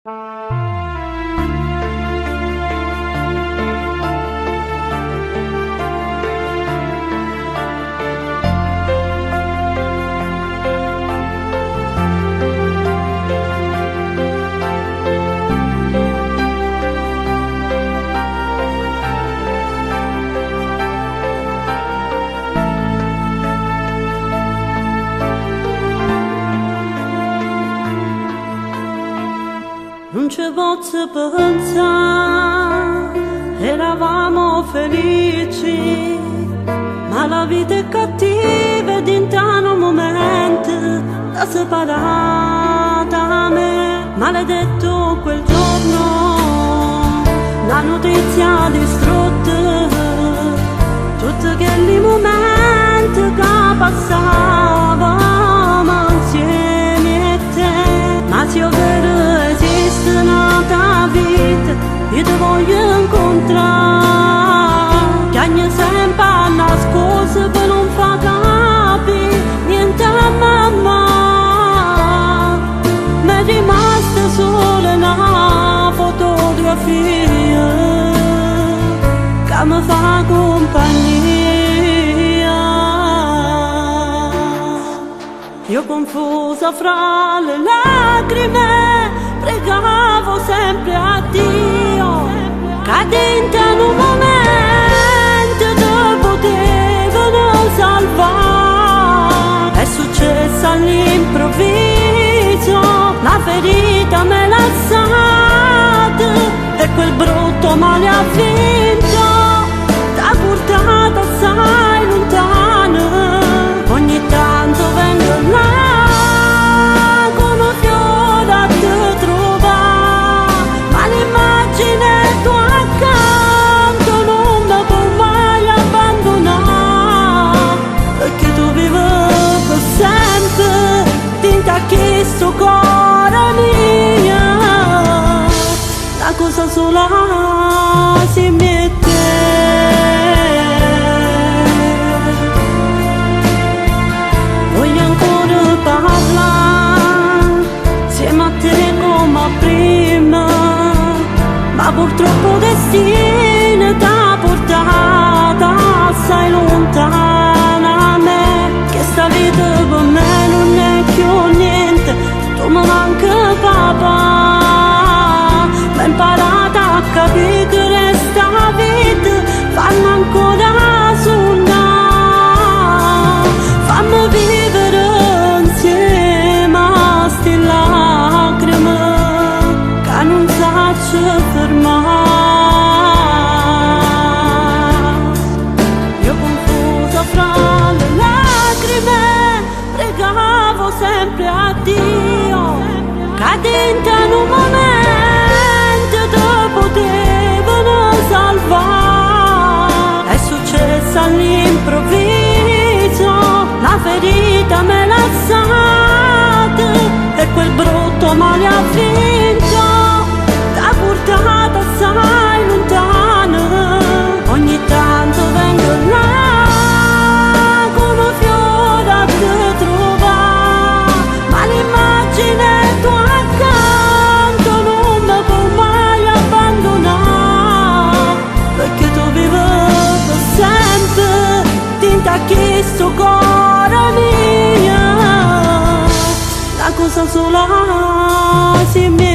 Non ci posso pensare, eravamo felici, ma la vita è cattiva ed in un momento da separata da me. Maledetto quel giorno, la notizia distrutta, tutti quei momenti che passavamo insieme a te. Ma se io vedo esiste un'altra vita, io ti voglio incontrare, che ogni sempre nascosto per non far capire niente a mamma. Mi è rimasta solo una fotografia che mi fa compagnia. Io confusa fra le lacrime pregavo sempre a Dio, che dentro un momento ti potevano salvare. È successo all'improvviso, la ferita me l'ha alzata e quel brutto male ha vinto, t'ha portato assai lontano. Ogni tanto vengo là come fiore a te trovare, ma l'immagine tua accanto non mi può mai abbandonare, perché tu vivi per sempre dentro a questo cuore mio. La cosa sola si mette, voglio ancora parlare insieme a te come prima, ma purtroppo destino t'ha portata assai lontana a me. Che sta vita per me non è più niente, tu mi manca papà, m'ho imparato a capire che resta vita, fammi ancora sognare, fammi vivere insieme a sti lacrime che non saccio fermare. Io confusa fra le lacrime pregavo sempre a Dio, che dentro un momento ti potevano salvare. È successo all'improvviso, la ferita me l'ha alzata e quel brutto male ha vinto, t'ha portato assai lontano. Ogni tanto vengo là come fiore a te trovare, ma l'immagine tua accanto non mi può mai abbandonare, perché tu vivi per sempre dentro a questo cuore mio. La cosa sola si mette.